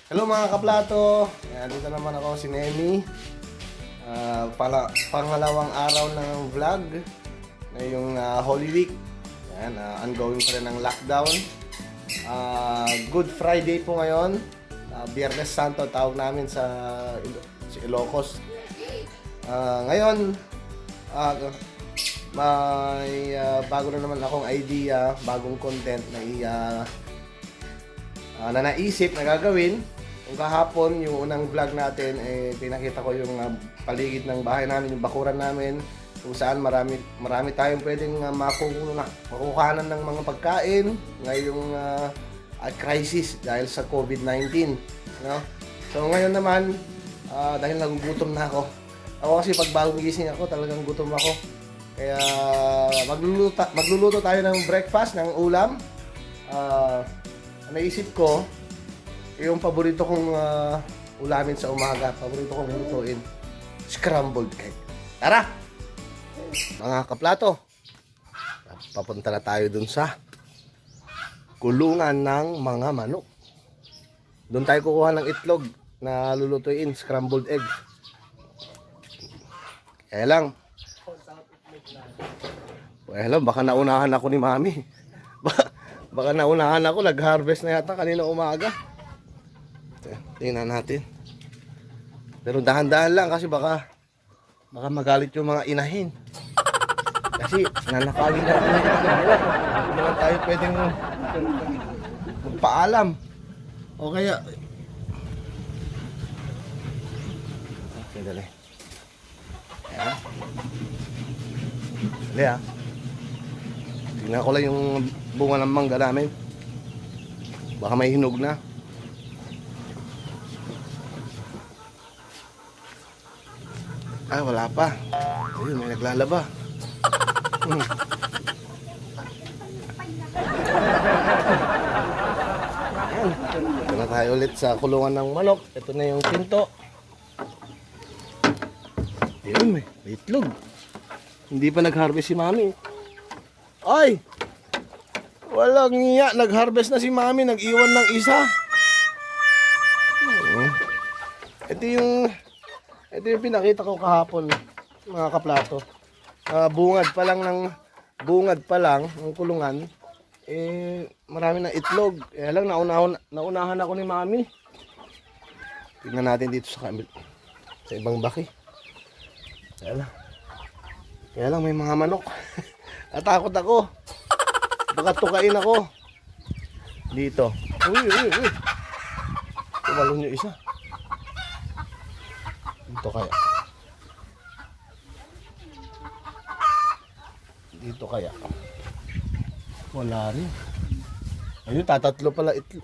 Hello mga kaplato! Ayan, dito naman ako si Nemi. Pangalawang araw ng vlog ngayong Holy Week. Ayan, ongoing pa rin ang lockdown. Good Friday po ngayon. Biyernes Santo tawag namin sa Ilocos. Ngayon, may bago na naman akong idea, bagong content na naisip na gagawin. Kung kahapon, yung unang vlog natin, pinakita ko yung paligid ng bahay namin, yung bakuran namin, kung saan marami tayong pwedeng makukuhanan ng mga pagkain ngayong crisis dahil sa COVID-19. No? So ngayon naman, dahil nagugutom na ako. Ako kasi pag bagong gising ako, talagang gutom ako. Kaya magluluto tayo ng breakfast, ng ulam. Naisip ko, yung paborito kong ulamin sa umaga, paborito kong lutuin, scrambled egg. Tara! Mga kaplato, papunta na tayo dun sa kulungan ng mga manok. Doon tayo kukuha ng itlog na lulutuin, scrambled egg. Kaya lang, baka naunahan ako ni Mami. Baka naunahan ako, nag-harvest na yata kanina umaga. Tingnan natin. Pero dahan-dahan lang kasi baka magalit yung mga inahin. Kasi nanakagin na natin. Hindi naman tayo pwedeng magpaalam. O kaya... Okay, dali. Ayan. Dali ah. Tingnan ko lang yung bunga ng mangga namin. Baka may hinog na. Ay, wala pa. Ayun, may naglalaba. Ayan. Ito na tayo ulit sa kulungan ng manok. Ito na yung pinto. Ayun, may itlog. Hindi pa nag-harvest si Mami. Ay! Walang niya. Nag-harvest na si Mami. Nag-iwan ng isa. Ito yung pinakita ko kahapon, mga kaplato. Bungad pa lang ng kulungan, marami na itlog. Lang naunahan ako ni Mami. Tingnan natin dito sa ibang baki. Kaya lang may mga manok. Natakot ako. Baka tukain ako. Dito. Uy. Tumalon yung isa. Dito kaya wala rin. Ayun, tatatlo pala itlog.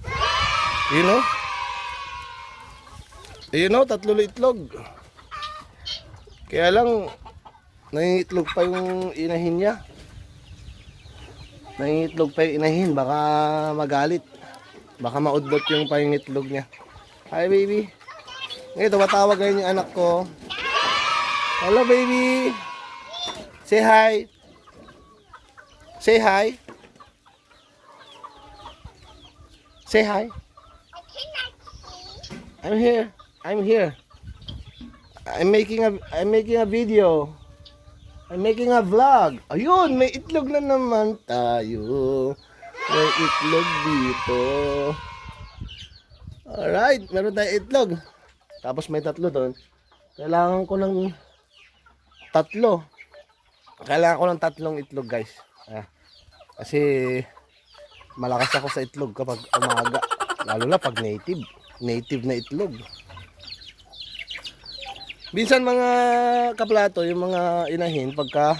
Ayun o, tatlo itlog. Kaya lang nangingitlog pa yung inahin niya. Baka magalit. Baka maudlot yung pangingitlog niya. Hi baby. Ngayon, tumatawag ngayon yung anak ko. Hello, baby. Say hi. Say hi. Say hi. I'm here. I'm making a video. I'm making a vlog. Ayun, may itlog na naman tayo. May itlog dito. Alright, meron tayong itlog. Tapos may tatlo doon. Kailangan ko ng tatlong itlog, guys. Kasi malakas ako sa itlog kapag umaga. Lalo na pag native na itlog. Minsan mga kaplato, yung mga inahin, pagka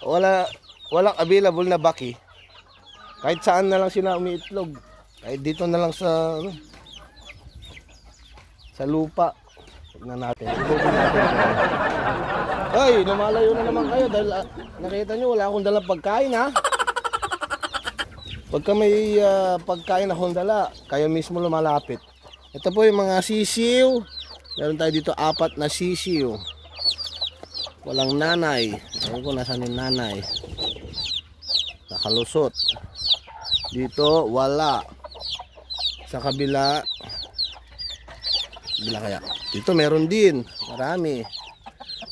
walang available na baki, kahit saan na lang sila umiitlog. Kahit dito na lang sa lupa. Tignan natin. Ay, lumalayo na naman kayo dahil nakita nyo wala akong dalang pagkain ha. Pagka may pagkain akong dala, kayo mismo lumalapit. Ito po yung mga sisiw. Meron tayo dito 4 na sisiw. Walang nanay. Ewan ko nasaan yung nanay. Nakalusot. Dito wala. Sa kabila Bila kaya. Dito meron din. Marami.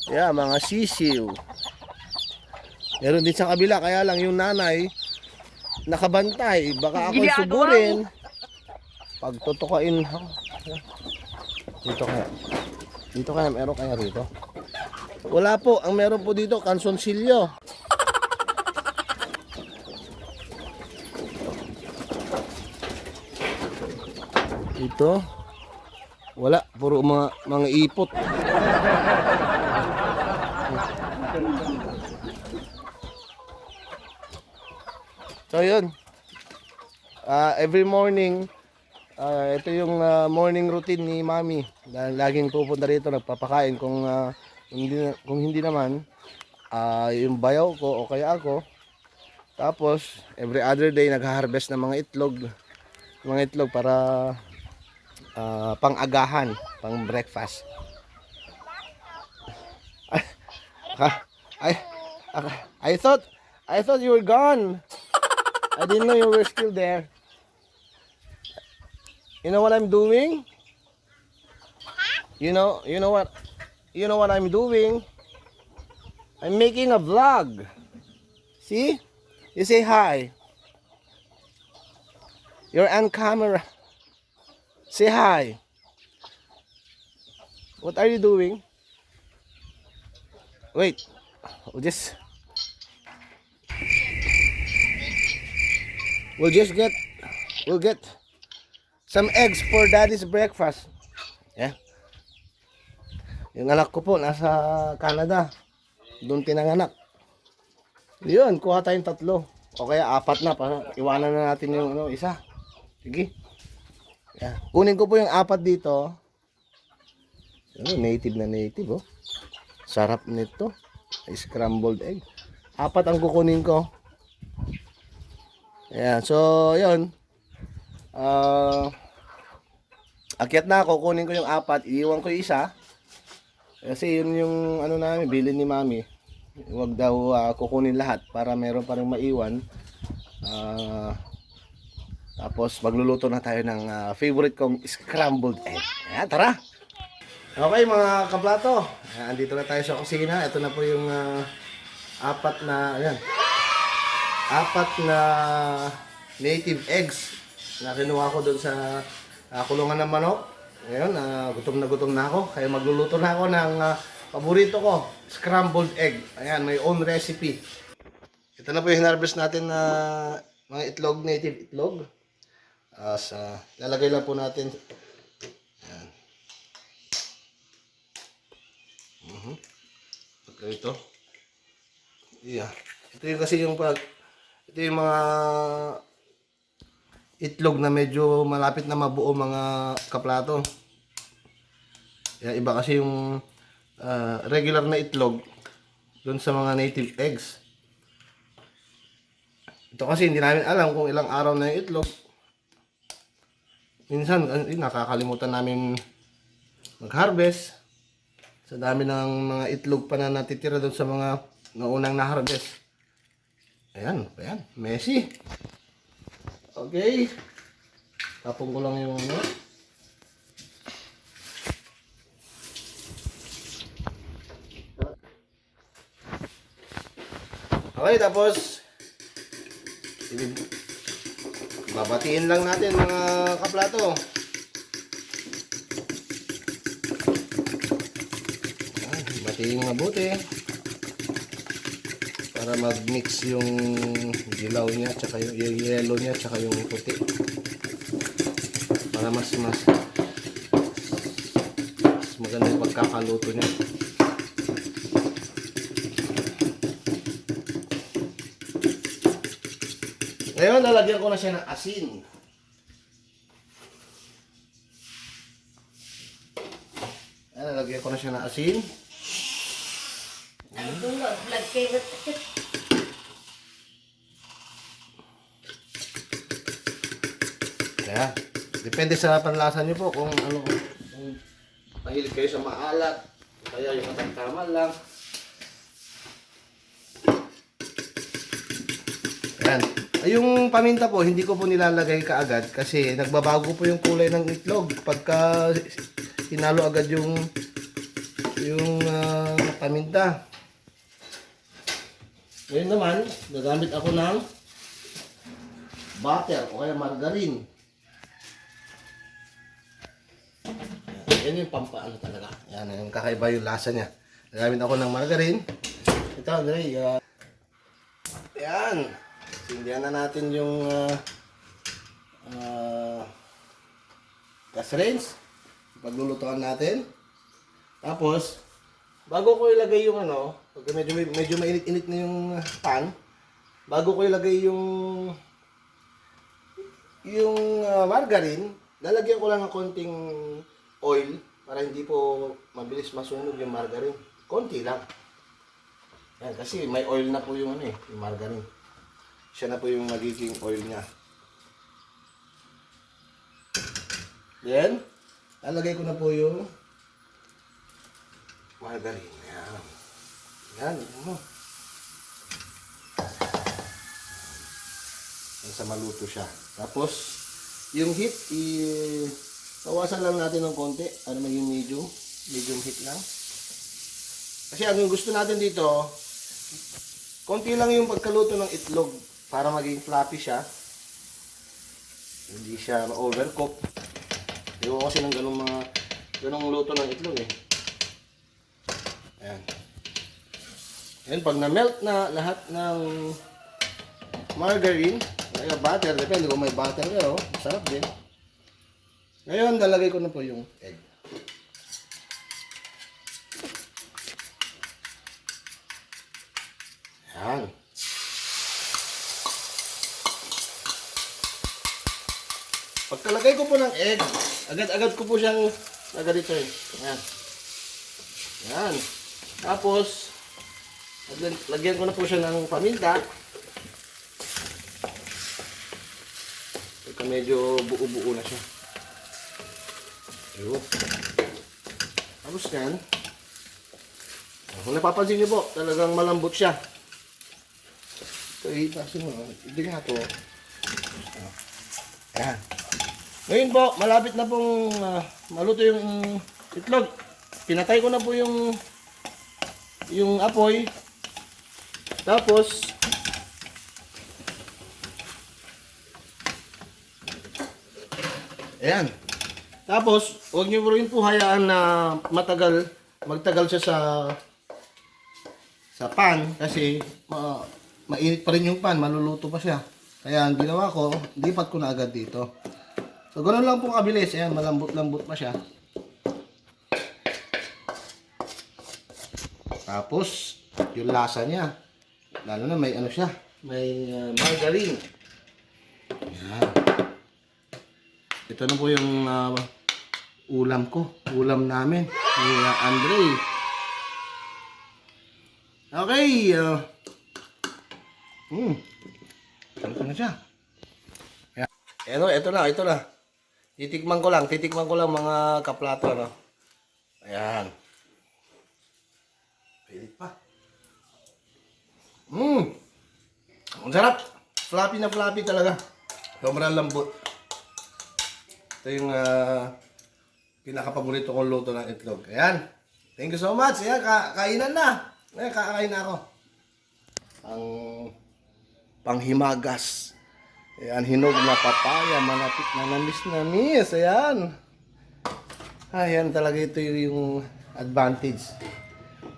Yeah, mga sisiw. Meron din sa kabila. Kaya lang yung nanay nakabantay. Baka ako sugurin. Pagtutukain. Dito kaya. Dito kaya. Meron kaya rito? Wala po. Ang meron po dito, kansonsilyo. Ito. Wala. Puro mga ipot. So yun. Every morning, ito yung morning routine ni Mami. Dahil laging pupunta rito, nagpapakain. Kung hindi naman, yung bayaw ko o kaya ako. Tapos, every other day, nag-harvest ng mga itlog. Mga itlog para pang-agahan, pang-breakfast. I thought you were gone. I didn't know you were still there. You know what I'm doing? You know what I'm doing? I'm making a vlog. See? You say hi. You're on camera. Say hi. What are you doing? Wait. We'll get some eggs for Daddy's breakfast. Yeah. Yung anak ko po nasa Canada. Doon pinanganak. Yun, kuha tayong 3. O kaya 4 na para iwanan na natin yung isa. Sige. Yeah. Kunin ko po yung 4 dito. Native na native, oh. Sarap nito. Scrambled egg. 4 ang kukunin ko. Ayan, so yun. Akyat na ako, kunin ko yung 4, iiwan ko yung isa. Kasi yun yung namin, bilin ni Mami. Huwag daw kukunin lahat para meron pa rin maiwan. Tapos magluluto na tayo ng favorite kong scrambled egg. Ayan, tara! Okay mga kaplato, andito na tayo sa kusina. Ito na po yung 4 na native eggs na kinuha ko doon sa kulungan ng manok. Ngayon, gutom na ako. Kaya magluluto na ako ng paborito ko, scrambled egg. Ayan, may own recipe. Ito na po yung harvest natin na mga itlog, native itlog. Lalagay lang po natin. Ayan. Ito. Yeah. Ito yung kasi ito yung mga itlog na medyo malapit na mabuo mga kaplato. Yan, iba kasi yung regular na itlog doon sa mga native eggs. Ito kasi hindi namin alam kung ilang araw na yung itlog. Minsan nakakalimutan namin mag-harvest. Sa dami ng mga itlog pa na natitira doon sa mga naunang na-harvest. Ayan, messy. Okay. Tapong ko lang yung Okay, tapos babatiin lang natin mga kaplato. Batiin mabuti para mag-mix yung dilaw niya tsaka yung yellow niya tsaka yung puti para mas maganda yung pagkakaluto niya. Ngayon lalagyan ko na siya ng asin. Lalagyan ko na siya ng asin. Kaya, depende sa panlasa niyo po kung kung mahilig kayo sa maalat, kaya yung katamtaman lang. Ayan. Yung paminta po, hindi ko po nilalagay kaagad kasi nagbabago po yung kulay ng itlog pagka tinalo agad yung paminta. Ngayon naman, gagamit ako ng butter o kaya margarine. Yan yung pampaano talaga. Yan, yung kakaiba yung lasa niya. Gagamit ako ng margarine. Ito, Andre, yan. Sindihan na natin yung gas range. Paglulutuan natin. Tapos, bago ko ilagay yung pag medyo mainit-init na yung pan, bago ko ilagay yung margarine, lalagyan ko lang ng konting oil para hindi po mabilis masunog yung margarine. Konti lang. Yan, kasi may oil na po yung yung margarine. Siya na po yung magiging oil niya. Then, lalagay ko na po yung margarine. Yan. Yan. Sa maluto siya. Tapos, yung heat, bawasan lang natin ng konti. Para maging medium heat lang. Kasi ang gusto natin dito, konti lang yung pagkaluto ng itlog para maging fluffy siya. Hindi siya ma-overcook. Ayoko kasi ng ganong luto ng itlog eh. Ayan. Ayan, pag na-melt na lahat ng margarine, kaya butter, depende kung may butter kayo, masarap din. Ngayon, lalagay ko na po yung egg. Ayan. Pagkalagay ko po ng egg, agad-agad ko po siyang naganito eh. Ayan. Ayan. Tapos, lagyan ko na po siya ng paminta. Pagka medyo buo-buo na siya. Ayun. Tapos yan. Kung napapansin niyo po, talagang malambot siya. Ito, itasin mo. Hindi nga ito. Ayan. Ngayon po, malapit na pong maluto yung itlog. Pinatay ko na po yung apoy. Tapos, ayan. Tapos, huwag niyo rin po hayaan na magtagal siya sa pan kasi mainit pa rin yung pan, maluluto pa siya. Kaya ang ginawa ko, lipat ko na agad dito. So, ganoon lang po kabilis. Ayan, malambot-lambot pa siya. Tapos, yung lasa niya. Lalo na may siya. May margarine. Ayan. Ito na po yung ulam ko. Ulam namin. Ni Andre. Okay. Ito na siya. Ayan. Ito na. Titikman ko lang mga kaplato, Ayan. Pilit pa. Ang sarap. Fluffy na fluffy talaga. Sobrang lambot. Ito yung pinaka-paborito kong luto ng itlog. Ayan. Thank you so much. Ayan, kainan na. Ayan, kakain na ako. Ang panghimagas. Ayan, hinog na papaya, manapit na namis. Ayan. Ayan talaga ito yung advantage.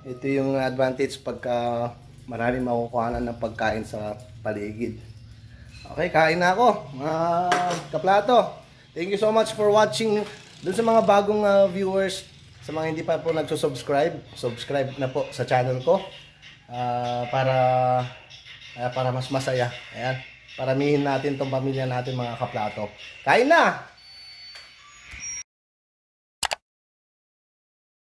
Ito yung advantage pagka maraming makukuhanan ng pagkain sa paligid. Okay, kain na ako, mga kaplato. Thank you so much for watching. Dun sa mga bagong viewers, sa mga hindi pa po subscribe na po sa channel ko. Para mas masaya. Ayan. Paramihin natin tong pamilya natin mga kaplato. Kain na!